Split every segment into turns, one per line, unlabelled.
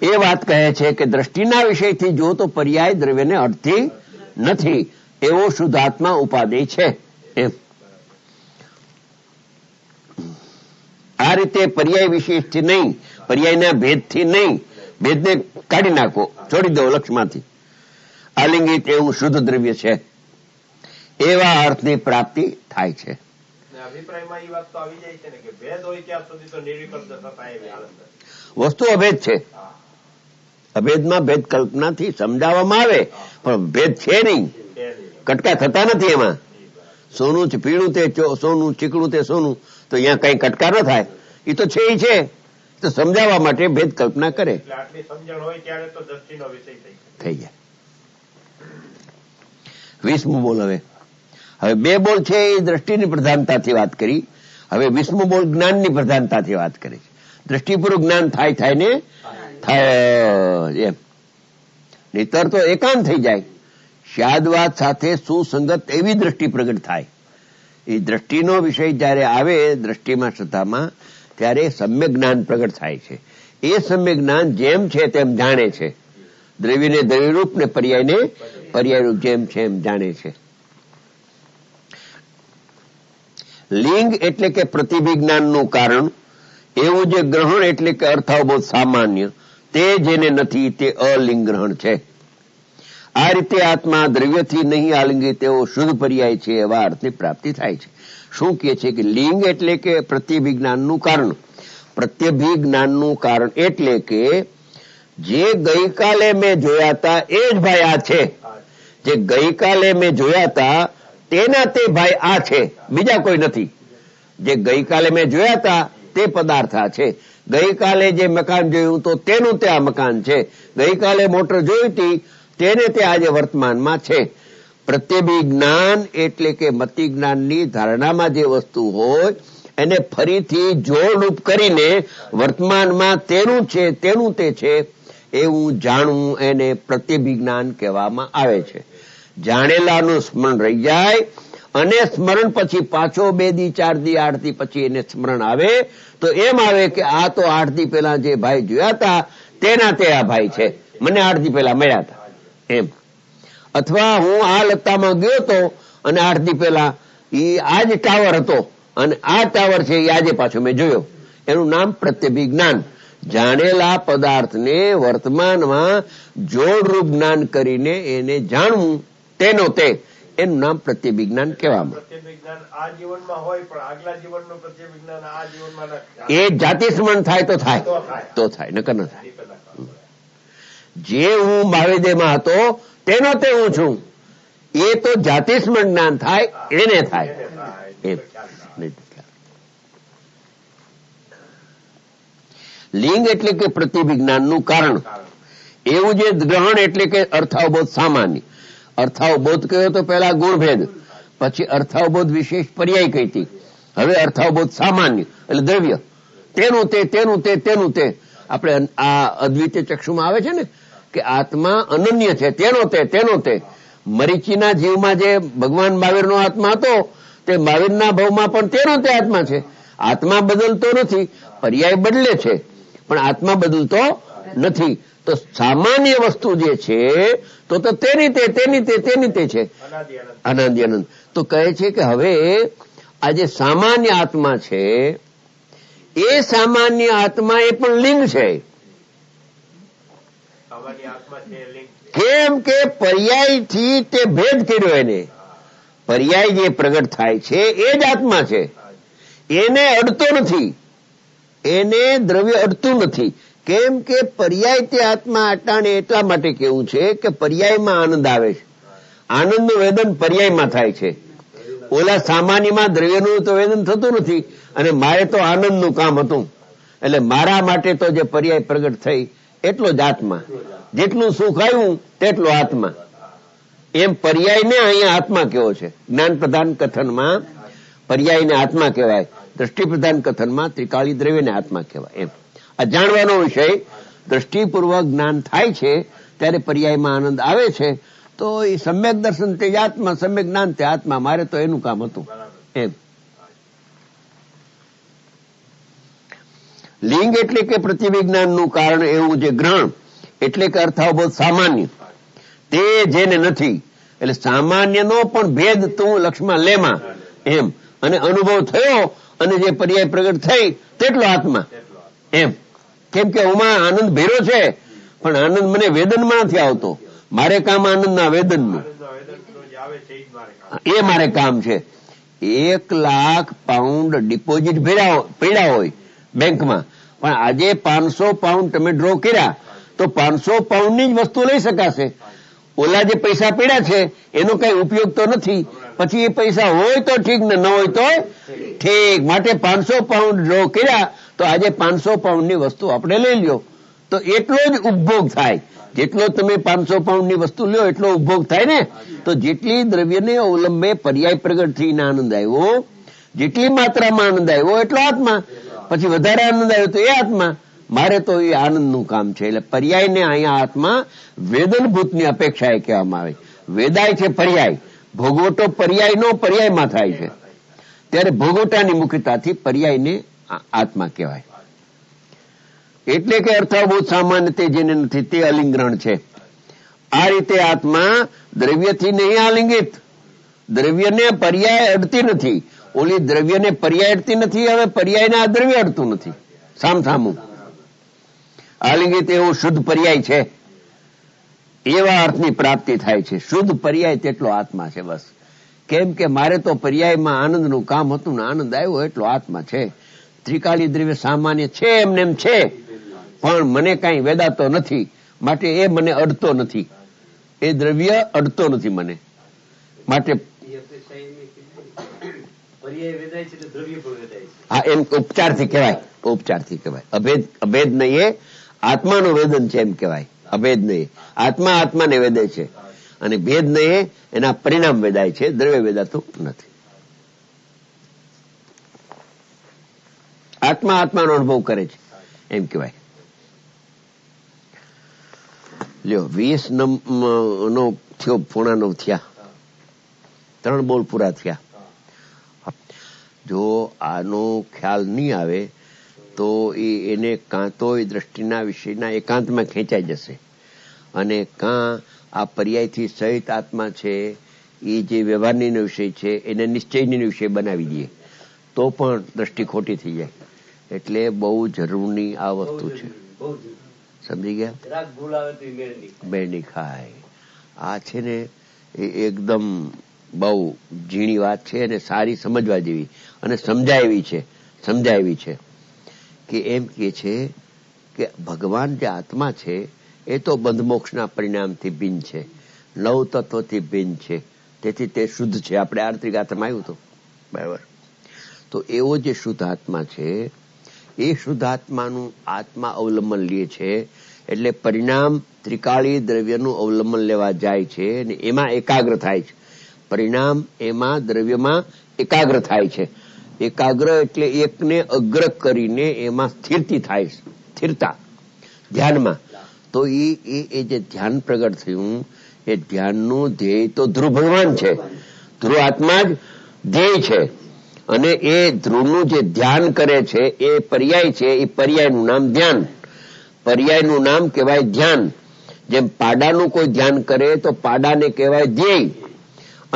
એ વાત કહે છે કે દ્રષ્ટિના વિષયથી જો તો પર્યાય દ્રવ્યને અડતી નથી એવો શુદ્ધાત્મા ઉપાદેય છે એમ. આ રીતે પર્યાય વિશેષથી નહીં, પર્યાયના ભેદથી નહીં, ભેદને કાઢી નાખો, છોડી દો લક્ષમાંથી. આલિંગિત એવું શુદ્ધ દ્રવ્ય છે એવા અર્થની પ્રાપ્તિ થાય છે.
અભિપ્રાયમાં એ વાત તો આવી જાય છે ને કે ભેદ હોય ત્યાં સુધી તો નિર્વિકલ્પ
વસ્તુ અભેદ છે. અભેદમાં ભેદ કલ્પનાથી સમજાવવામાં આવે પણ ભેદ છે નહીં, કટકા થતા નથી એમાં. સોનું પીળું તે સોનું, ચીકણું તે સોનું, તો અહીંયા કઈ કટકા ન થાય. એ તો છે તો સમજાવવા માટે ભેદ કલ્પના કરે.
આટલી સમજણ હોય ત્યારે તો દ્રષ્ટિનો વિષય
થઈ જાય. 20મું બોલ. હવે 2 બોલ છે એ દ્રષ્ટિની પ્રધાનતાથી વાત કરી. હવે 20મું બોલ જ્ઞાનની પ્રધાનતાથી વાત કરે છે. દ્રષ્ટિપૂર્વક જ્ઞાન થાય ને થાય એમ, નહીતર તો એકાંત થઈ જાય. શાદવાદ સાથે સુસંગત એવી દ્રષ્ટિ પ્રગટ થાય. એ દ્રષ્ટિનો વિષય જયારે આવે દ્રષ્ટિમાં શ્રદ્ધામાં, ત્યારે સમ્યક જ્ઞાન પ્રગટ થાય છે. એ સમ્યક જ્ઞાન જેમ છે તેમ જાણે છે. દ્રવ્યને દ્રવ્યરૂપ ને પર્યાયને પર્યાયરૂપ જેમ છે એમ જાણે છે. લિંગ એટલે કે પ્રતિભિજ્ઞાનનું કારણ એવું જે ગ્રહણ એટલે કે અર્થાવબોધ સામાન્ય, તે જેને નથી તે અલિંગ ગ્રહણ છે. આ રીતે આત્મા દ્રવ્યથી નહીં આલિંગી તેવો શુદ્ધ પર્યાય છે એવા અર્થની પ્રાપ્તિ થાય છે. શું કહે છે કે લિંગ એટલે કે પ્રત્યભિજ્ઞાનનું કારણ. પ્રત્યભિજ્ઞાનનું કારણ એટલે કે જે ગઈકાલે મેં જોયા હતા એ જ ભાઈ આ છે. જે ગઈકાલે મેં જોયા હતા તેના તે ભાઈ આ છે, બીજા કોઈ નથી. જે ગઈકાલે મેં જોયા હતા તે પદાર્થ આ છે. ગઈકાલે જે મકાન જોયું તો તેનું તે આ મકાન છે. ગઈકાલે મોટર જોઈ હતી તેને તે આજે વર્તમાનમાં છે. પ્રત્યભિજ્ઞાન એટલે કે મતિ જ્ઞાનની ધારણામાં જે વસ્તુ હોય એને ફરીથી જોડરૂપ કરીને વર્તમાનમાં તેનું છે તેનું તે છે એવું જાણવું એને પ્રત્યભિજ્ઞાન કહેવામાં આવે છે. જાણેલાનું સ્મરણ રહી જાય અને સ્મરણ પછી પાછો 2 દી 4 દી 8 દી પછી એને સ્મરણ આવે તો એમ આવે કે આ તો 8 દી પહેલા જે ભાઈ જોયા હતા તેના તે આ ભાઈ છે, મને 8 દી પહેલા મળ્યા હતા એમ. અથવા હું આ લતામાં ગયો હતો અને 8 દી પહેલા આ જ ટાવર હતો અને આ ટાવર છે એ આજે પાછો મેં જોયો. એનું નામ પ્રત્યભિજ્ઞાન. જાણેલા પદાર્થને વર્તમાનમાં જોડરૂપ જ્ઞાન કરીને એને જાણવું તેનો તે, એનું નામ પ્રત્યભિજ્ઞાન કહેવામાં.
પ્રત્યભિજ્ઞાન આ જીવનમાં હોય પણ આગલા જીવનનું પ્રત્યભિજ્ઞાન આ જીવનમાં
એ જાતિ સ્મરણ થાય તો થાય, તો થાય, નકર ન થાય. જે હું ભાવેદેમાં હતો તેનો તે હું છું, એ તો જાતિ સ્મરણ જ્ઞાન થાય એને થાય એમ. લિંગ એટલે કે પ્રતિભિજ્ઞાનનું કારણ એવું જે ગ્રહણ એટલે કે અર્થાવબોધ સામાન્ય. અર્થાવબોધ કયો તો પહેલા ગુણભેદ, પછી અર્થાવબોધ વિશેષ પર્યાય કહી હતી, હવે અર્થાવબોધ સામાન્ય એટલે દ્રવ્ય. તેનું તે તેનું તે તેનું તે. આપણે આ અદ્વિતીય ચક્ષુમાં આવે છે ને કે આત્મા અનન્ય છે, તેનો તે તેનો તે. મરીચીના જીવમાં જે ભગવાન મહાવીરનો આત્મા હતો તે મહાવીરના ભાવમાં પણ તેનો તે આત્મા છે. આત્મા બદલતો નથી, પર્યાય બદલે છે પણ આત્મા બદલતો નથી. તો સામાન્ય વસ્તુ જે છે તો તેની તે તેની તે તેની તે છે, અનંત અનંત. તો કહે છે કે હવે આ જે સામાન્ય આત્મા છે એ સામાન્ય આત્મા એ પણ લિંગ છે. કેમ કે પર્યાયથી તે ભેદ કર્યો. એને પર્યાય જે પ્રગટ થાય છે એ જ આત્મા છે, એને અડતો નથી, એને દ્રવ્ય અડતું નથી. કેમ કે પર્યાય તે આત્મા અટાણે એટલા માટે કેવું છે કે પર્યાયમાં આનંદ આવે છે. આનંદનું વેદન પર્યાયમાં થાય છે. ઓલા સામાન્યમાં દ્રવ્યનું તો વેદન થતું નથી અને મારે તો આનંદનું કામ હતું એટલે મારા માટે તો જે પર્યાય પ્રગટ થઈ એટલો જ આત્મા. જેટલું સુખ આવ્યું તેટલો આત્મા. એમ પર્યાયને અહીંયા આત્મા કેવો છે. જ્ઞાન પ્રધાન કથનમાં પર્યાયને આત્મા કહેવાય, દ્રષ્ટિ પ્રધાન કથનમાં ત્રિકાળી દ્રવ્યને આત્મા કહેવાય. એમ આ જાણવાનો વિષય દ્રષ્ટિપૂર્વક જ્ઞાન થાય છે ત્યારે પર્યાયમાં આનંદ આવે છે. તો એ સમ્યક દર્શન તે આત્મા, સમ્યક જ્ઞાન તે આત્મા, મારે તો એનું કામ હતું એમ. લિંગ એટલે કે પ્રતિવિજ્ઞાનનું કારણ એવું જે ગ્રહણ એટલે કે અર્થાવબોધ સામાન્ય તે જેને નથી, એટલે સામાન્યનો પણ ભેદ તું લક્ષમાં લેમાં એમ, અને અનુભવ થયો અને જે પર્યાય પ્રગટ થઈ તેટલો આત્મા એમ. કેમ કે ઓમાં આનંદ ભેરો છે, પણ આનંદ મને વેદનમાં નથી આવતો. મારે કામ આનંદના વેદનનું, એ મારે કામ છે. 1,00,000 પાઉન્ડ ડિપોઝિટ પડ્યા હોય બેંકમાં, પણ આજે 500 પાઉન્ડ તમે ડ્રો કર્યા તો 500 પાઉન્ડની જ વસ્તુ લઈ શકાશે. ઓલા જે પૈસા પડ્યા છે એનો કઈ ઉપયોગ તો નથી. પછી એ પૈસા હોય તો ઠીક ને ન હોય તો ઠીક. માટે 500 પાઉન્ડ ડ્રો કર્યા તો આજે 500 પાઉન્ડની વસ્તુ આપણે લઈ લ્યો તો એટલો જ ઉપભોગ થાય. જેટલો તમે 500 પાઉન્ડની વસ્તુ લ્યો એટલો ઉપભોગ થાય ને. તો જેટલી દ્રવ્યને અવલંબે પર્યાય પ્રગટ થઈને આનંદ આવ્યો, જેટલી માત્રામાં આનંદ આવ્યો એટલો આત્મા. પછી વધારે આનંદ આવ્યો તો એ આત્મા. મારે તો એ આનંદનું કામ છે. એટલે પર્યાયને અહીંયા આત્મા વેદનભૂતની અપેક્ષા એ કહેવામાં આવે. વેદાય છે પર્યાય, ભોગવટો પર્યાયનો પર્યાયમાં થાય છે, ત્યારે ભોગવટાની મુખ્યતાથી પર્યાયને આત્મા કહેવાય. એટલે કે અર્થાવબોધ સામાન્ય તે જેને નથી તે અલિંગ્રહણ છે. આ રીતે આત્મા દ્રવ્યથી નહીં આલિંગિત, દ્રવ્યને પર્યાય અડતી નથી. ઓલી દ્રવ્યને પર્યાય અડતી નથી, હવે પર્યાયને આ દ્રવ્ય અડતું નથી. સામસામું આલિંગિત એવું શુદ્ધ પર્યાય છે, એવા અર્થની પ્રાપ્તિ થાય છે. શુદ્ધ પર્યાય તેટલો આત્મા છે બસ. કેમ કે મારે તો પર્યાયમાં આનંદનું કામ હતું ને આનંદ આવ્યો એટલો આત્મા છે. ત્રિકાળી દ્રવ્ય સામાન્ય છે એમને એમ છે, પણ મને કઈ વેદાતો નથી, માટે એ મને અડતો નથી. એ દ્રવ્ય અડતો નથી મને, માટે હા એમ ઉપચારથી કહેવાય. ઉપચારથી કહેવાય. અભેદ નહીં, એ આત્માનું વેદન છે એમ કહેવાય. અભેદ નહીં, આત્મા આત્માને વેદે છે, અને ભેદ નહીં એના પરિણામ વેદાય છે, દ્રવ્ય વેદાતું નથી. આત્મા આત્માનો અનુભવ કરે છે એમ કહેવાય. લ્યો 20 નો થયો, 8:45 થયા, 3 બોલ પૂરા થયા. જો આનો ખ્યાલ નહીં આવે તો એને કાં તો એ દ્રષ્ટિના વિષયના એકાંતમાં ખેંચાઈ જશે, અને કાં આ પર્યાયથી સહિત આત્મા છે એ જે વ્યવહારની વિષય છે એને નિશ્ચયની વિષય બનાવી દઈએ તો પણ દ્રષ્ટિ ખોટી થઈ જાય. એટલે બહુ જરૂરની આ વસ્તુ છે. સમજી ગયા? બેની ખાય આ છે ને એ એકદમ બહુ ઝીણી વાત છે અને સારી સમજવા જેવી, અને સમજાય એવી છે કે એમ કે છે કે ભગવાન જે આત્મા છે એ તો બંધમોક્ષના પરિણામથી ભિન્ન છે, 9 તત્વથી ભિન્ન છે, તેથી તે શુદ્ધ છે. આપણે આર્તિક આત્મા આવ્યું હતું બરાબર. તો એવો જે શુદ્ધ આત્મા છે એ શુદ્ધ આત્માનું આત્મા અવલંબન લે છે, એટલે પરિણામ ત્રિકાળી દ્રવ્યનું અવલંબન લેવા જાય છે અને એમાં એકાગ્ર થાય છે. પરિણામ એમાં દ્રવ્યમાં એકાગ્ર થાય છે. એકાગ્ર એટલે એકને અગ્ર કરીને એમાં સ્થિરતા ધ્યાનમાં. તો એ જે ધ્યાન પ્રગટ થયું એ ધ્યાનનું ધ્યેય તો ધ્રુવ ભગવાન છે, ધ્રુવ આત્મા જ ધ્યેય છે. અને એ ધ્રુવનું જે ધ્યાન કરે છે એ પર્યાય છે, એ પર્યાયનું નામ ધ્યાન. પર્યાયનું નામ કહેવાય ધ્યાન. જેમ પાડાનું કોઈ ધ્યાન કરે તો પાડાને કહેવાય ધ્યેય.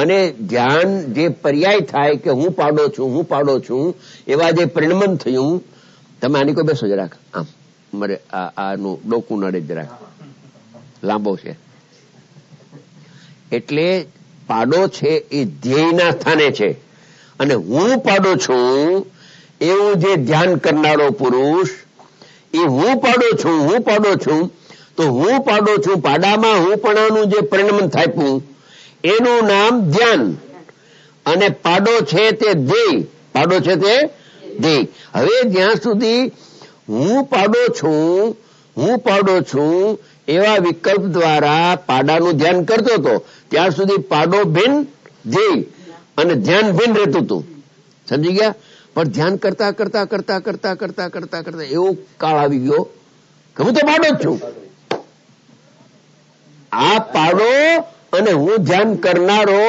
અને ધ્યાન જે પર્યાય થાય કે હું પાડો છું એવા જે પરિણમન થયું. તમે આની કોઈ બેસો જરાક, આમ મારે આનું ડોકું નડે જરાક, લાંબો છે. એટલે પાડો છે એ ધ્યેયના સ્થાને છે, અને હું પાડો છું એવું જે ધ્યાન કરનારો પુરુષ એ હું પાડો છું તો હું પાડો છું પાડામાં હું પણાનું જે પરિણમન થાપ્યું એનું નામ ધ્યાન. અને પાડો છે તે ધ્યેય. હવે જ્યાં સુધી હું પાડો છું એવા વિકલ્પ દ્વારા પાડાનું ધ્યાન કરતો હતો ત્યાં સુધી પાડો ભિન્ન, ધ્યેય અને ધ્યાન ભિન્ન રહેતું હતું. સમજી ગયા? પણ ધ્યાન કરતા એવો કાળ આવી ગયો કે હું તો પાડો જ છું. આ પાડો અને હું ધ્યાન કરનારો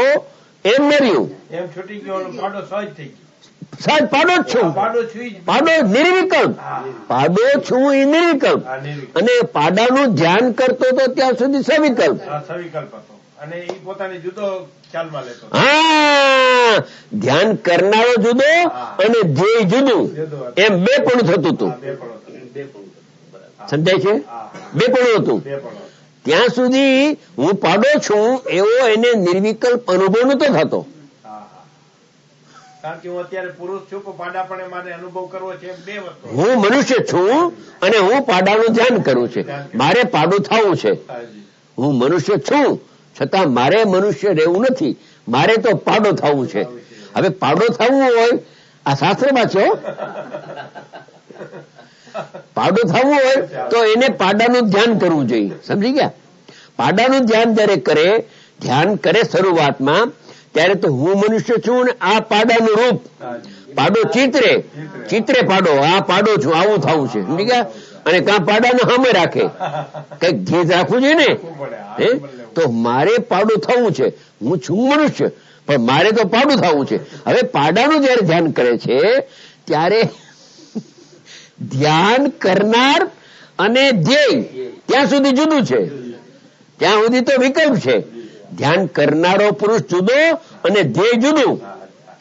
એમ ન રહ્યું,
એમ છૂટી ગયો, પાડો સહજ થઈ ગયો.
સાહેબ પાડો જ છું,
પાડો છું ઈ જ.
પાડો નિર્વિકલ્પ,
હા.
પાડો છું એ નિર્વિકલ્પ,
આ નિર્વિકલ્પ.
અને પાડાનું ધ્યાન કરતો તો ત્યાં સુધી સવિકલ્પ.
આ સવિકલ્પ હતો અને ઈ પોતાની જુદો ખ્યાલમાં લેતો હતો.
હા, ધ્યાન કરનારો જુદો અને ધ્યેય જુદું, એમ બે પણ થતું હતું.
આ બે પણ હતો.
સમજાય છે?
હા.
બે પણ હતું.
બે પણ હતો.
ત્યાં સુધી હું પાડો છું એવો એને નિર્વિકલ્પ અનુભવ નતો થતો.
હા, હા. કારણ કે હું અત્યારે પુરુષ છું પણ પાડાપણે મારે અનુભવ કરવો છે એમ બે વસ્તુ.
હું મનુષ્ય છું અને હું પાડાનું ધ્યાન કરું છું, મારે પાડું થવું છે.
હાજી.
હું મનુષ્ય છું છતાં મારે મનુષ્ય રહેવું નથી, મારે તો પાડો થવું છે. હવે પાડો થવું હોય, આ શાસ્ત્રમાં છે હો. પાડો થવું હોય તો એને પાડાનું ધ્યાન કરવું જોઈએ. સમજી ગયા? પાડાનું ધ્યાન જ્યારે કરે, ધ્યાન કરે શરૂઆતમાં, ત્યારે તો હું મનુષ્ય છું ને આ પાડાનું રૂપ,
હાજી.
પાડો ચિત્રે પાડો, આ પાડો છું, આવું થવું છે. સમજી ગયા? અને કાં પાડાને સામે રાખે, કઈક ધ્યેય રાખવું જોઈએ ને.
ખૂબ પડે. હા,
હે?
બદલે.
તો મારે પાડું થવું છે, હું છું મનુષ્ય પણ મારે તો પાડું થવું છે. હવે પાડાનું જયારે ધ્યાન કરે છે ત્યારે ધ્યાન કરનાર અને ધ્યેય ત્યાં સુધી જુદું છે, ત્યાં સુધી તો વિકલ્પ છે. ધ્યાન કરનારો પુરુષ જુદો અને ધ્યેય જુદું.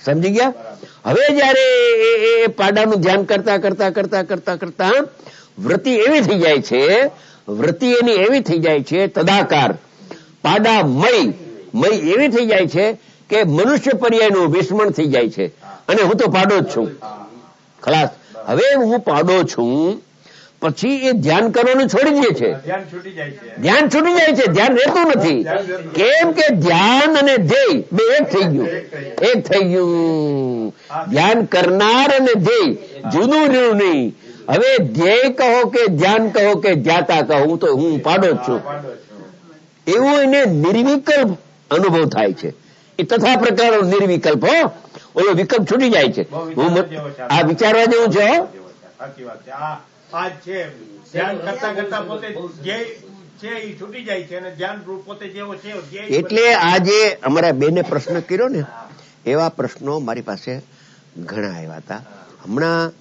સમજી ગયા? હવે જયારે એ પાડાનું ધ્યાન કરતા કરતા કરતા કરતા કરતા વૃત્તિ એવી થઈ જાય છે, વૃત્તિ એની એવી થઈ જાય છે, તદાકાર પાડામય એવી થઈ જાય છે કે મનુષ્ય પર્યાયનું વિસ્મરણ થઈ જાય છે અને હું તો પાડો જ છું. ખલાસ. હવે હું પાડો છું પછી એ ધ્યાન કરવાનું છોડી દે છે,
ધ્યાન છૂટી જાય છે.
ધ્યાન છૂટી જાય છે, ધ્યાન રહેતું નથી. કેમ કે ધ્યાન અને ધ્યેય બે એક થઈ ગયું, એક થઈ ગયું. ધ્યાન કરનાર અને ધ્યેય જુદું રહ્યું નહીં. હવે ધ્યેય કહો કે ધ્યાન કહો કે ધ્યાતા કહો, હું તો હું પાડો જ છું,
પાડો છું.
એવો એને નિર્વિકલ્પ અનુભવ થાય છે. એ તથા પ્રકારનો નિર્વિકલ્પ હો, ઓલો વિકલ્પ છૂટી જાય છે. આ વિચારવા જેવું છે હો.
સાચી વાત છે. આ જ છે ધ્યાન કરતા કરતા પોતે જે છે એ છૂટી જાય છે અને ધ્યાન રૂપ પોતે જેવો છે ધ્યેય
એટલે આજે અમારા બેને પ્રશ્ન કર્યો ને, એવા પ્રશ્નો મારી પાસે ઘણા આવ્યા હતા. હમણાં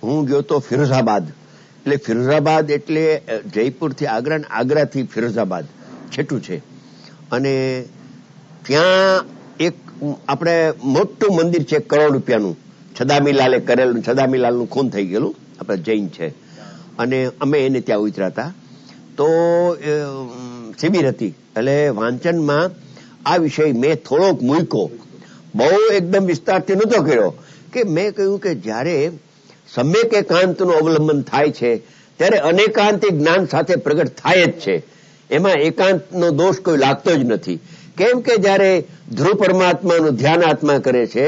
હું ગયો તો ફિરોઝાબાદ, એટલે ફિરોઝાબાદ એટલે જયપુરથી આગ્રા ને આગ્રાથી ફિરોઝાબાદ છેટું છે. અને ત્યાં એક આપણે મોટું મંદિર છે, કરોડ રૂપિયાનું, છદામીલાલે કરેલું, છદામીલાલનું ખૂન થઈ ગયેલું, આપણે જૈન છે. અને અમે એને ત્યાં ઉતર્યા હતા. તો શિબિર હતી, એટલે વાંચનમાં આ વિષય મેં થોડોક મૂક્યો, બહુ એકદમ વિસ્તારથી નહોતો કર્યો. કે મેં કહ્યું કે જ્યારે સમ્યક એકાંતનું અવલંબન થાય છે ત્યારે અનેકાંતિક જ્ઞાન સાથે પ્રગટ થાય જ છે, એમાં એકાંતનો દોષ કોઈ લાગતો જ નથી. કેમ કે જ્યારે ધ્રુવ પરમાત્માનું ધ્યાન આત્મા કરે છે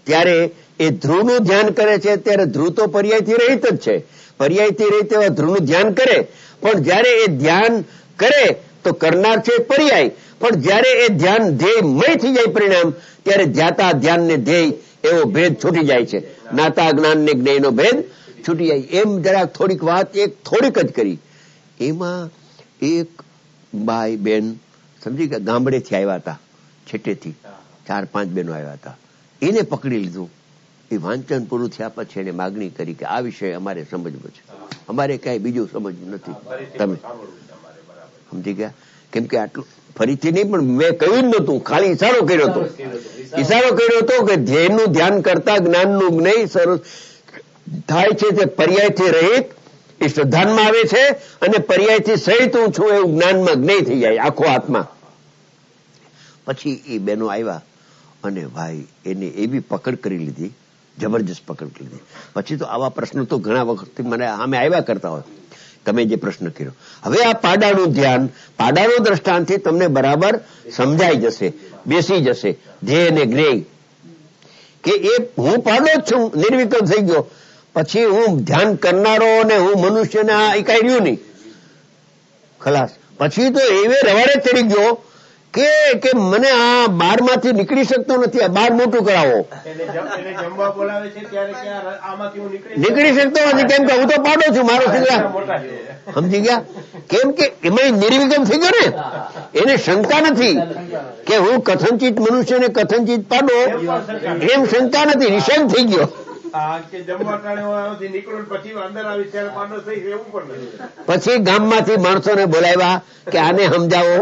ત્યારે એ ધ્રુવનું ધ્યાન કરે છે ત્યારે ધ્રુવ તો પર્યાયથી રહિત જ છે, પર્યાયથી રહિત એવા ધ્રુવનું ધ્યાન કરે. પણ જ્યારે એ ધ્યાન કરે તો કરનાર છે પર્યાય, પણ જ્યારે એ ધ્યાન ધ્યેયમય થઈ જાય પરિણામ, ત્યારે ધ્યાતા ધ્યાન ને ધ્યેય એવો ભેદ છૂટી જાય છે. જ્ઞાતા જ્ઞાન ને જ્ઞેયનો ભેદ છૂટી જાય. એમ જરાક થોડીક વાત એક થોડીક જ કરી. એમાં એક બાઈ બેન સમજી ગયા, ગામડેથી આવ્યા હતા, છેટેથી 4-5 બહેનો આવ્યા હતા. એને પકડી લીધું. એ વાંચન પૂરું થયા પછી એને માગણી કરી કે આ વિષય અમારે સમજવો છે, અમારે કઈ બીજું સમજવું નથી, તમે સમજી ગયા? કેમ કે આટલું ફરીથી નહીં, પણ મેં કહ્યું જ નહોતું, ખાલી ઈશારો કર્યો હતો. ઈશારો કર્યો હતો કે ધ્યેયનું ધ્યાન કરતા જ્ઞાનનું જ્ઞેય સરસ થાય છે, તે પર્યાયથી રહિત એ શ્રદ્ધાનમાં આવે છે, અને પર્યાયથી સહિત હું છું એવું જ્ઞાનમાં જ્ઞેય થઈ જાય આખો આત્મા. પછી એ બહેનો આવ્યા અને ભાઈ એને એવી પકડ કરી લીધી, જબરજસ્ત પકડ કરી લીધી. પછી તો આવા પ્રશ્નો તો ઘણા વખતથી મને સામે આવ્યા કરતા હોય, તમે જે પ્રશ્ન કર્યો. હવે આ પાડાનું ધ્યાન, પાડાનું દ્રષ્ટાંતથી તમને બરાબર સમજાઈ જશે, બેસી જશે ધ્યેય અને જ્ઞેય, કે એ હું પાડો જ છું, નિર્વિકલ્પ થઈ ગયો. પછી હું ધ્યાન કરનારો અને હું મનુષ્ય ને આ કઈ રહ્યું નહીં, ખલાસ. પછી તો એવે રવાડે ચડી ગયો કે મને આ બારમાંથી નીકળી શકતો નથી, આ બાર મોટું કરાવો.
એને જમવા બોલાવે છે ત્યારે કે આમાંથી હું
નીકળી શકતો નથી, કેમ કે હું તો પાડો છું, મારો શિંગડા.
મોટા છે.
સમજી ગયા? કેમ કે એમાં નિર્વિગમ થઈ ગયો ને, એને શંકા નથી કે હું કથનચિત મનુષ્ય ને કથનચિત પાડો, એમ શંકા નથી, નિષેધ થઈ ગયો.
હા, કે જમવા ટાણે હું અહીંથી નીકળું ને પછી અંદર આવી ત્યારે પાડો થઈ એવું પણ નથી.
પછી ગામમાંથી માણસોને બોલાવ્યા કે આને સમજાવો,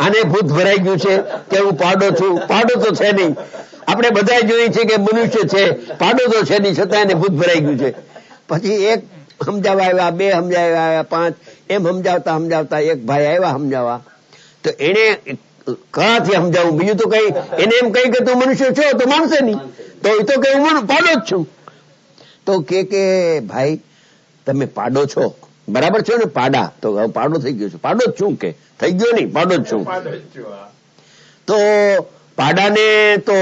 આને ભૂત ભરાઈ ગયું છે કે હું પાડો છું. પાડો તો છે નહીં, આપણે બધા જોઈએ છે કે મનુષ્ય છે, પાડો તો છે નહીં, છતાં એને ભૂત ભરાઈ ગયું છે. પછી એક સમજાવવા આવ્યા, બે સમજાવવા આવ્યા, પાંચ, એમ સમજાવતા એક ભાઈ આવ્યા સમજાવવા. તો એને કહાથી સમજાવું, બીજું તો કઈ, એને એમ કહી કે તું મનુષ્ય છો તો માનશે નહીં, તો એ તો કઈ હું પાડો જ છું. તો કે ભાઈ તમે પાડો છો, બરાબર છો ને? પાડા તો પાડો થઈ ગયો છે, પાડો જ છું કે થઈ ગયો નહીં, પાડો જ છું.
પાડો જ છું. હા.
તો પાડાને તો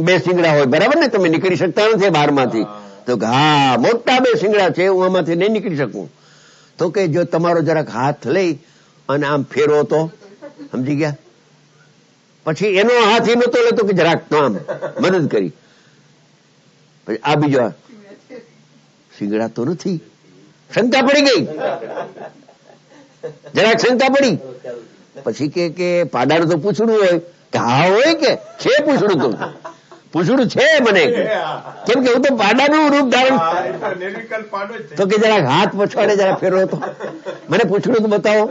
બે શિંગડા હોય, બરાબર ને? તમે નીકળી શકતા નથી બહારમાંથી. તો હા, મોટા બે શિંગડા છે, હું આમાંથી નહીં નીકળી શકું. તો કે જો તમારો જરાક હાથ લઈ અને આમ ફેરો તો, સમજી ગયા? પછી એનો હાથ એ નતો લેતો કે જરાક તો આમ મદદ કરી, પછી આ બીજો શિંગડા તો નથી, શંકા પડી ગઈ, જરાક શંકા પડી. પછી કે પાડાનું તો પૂછડું હોય, કે હા હોય કે છે પૂછડું, તો પૂછડું છે મને, કેમ કે હું તો પાડાનું રૂપ ધારણ.
નિર્વિકલ્પ પાડો જ છે.
તો કે જરાક હાથ પછવાડે જરા ફેરવો તો, મને પૂછડું તો બતાવો,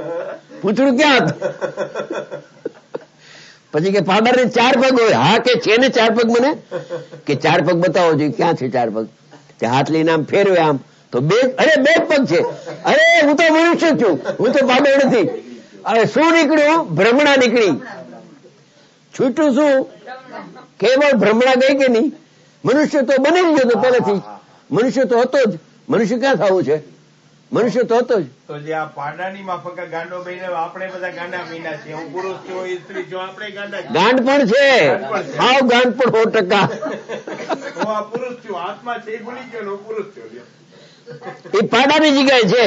પૂછડું ક્યાં હતું? પછી કે પાડાને 4 પગ હોય. હા કે છે ને 4 પગ, મને કે 4 પગ બતાવો જોઈએ, ક્યાં છે 4 પગ? તે હાથ લઈને આમ ફેરવે આમ, તો બે પગ છે. અરે હું તો મનુષ્ય છું, હું તો પાડો નથી. અરે શું નીકળ્યું? ભ્રમણા નીકળી. છૂટું શું? કેવળ ભ્રમણા ગઈ કે નહીં? મનુષ્ય તો બની ગયો તો પહેલેથી, મનુષ્ય તો હતો જ. મનુષ્ય ક્યાં થવું છે? મનુષ્ય તો હતો જ.
તો જે આ પાડાની માફક ગાંડો બહીને આપણે બધા ગાંડા બહીના છીએ. હું પુરુષ છું, સ્ત્રી છું, આપણે ગાંડા છીએ.
ગાંડ પણ છે, હાવ ગાંડ પણ 100%.
હું આ પુરુષ છું, આત્મા છે એ ભૂલી ગયો ને હું પુરુષ છું.
એ પાડાની જગ્યાએ છે.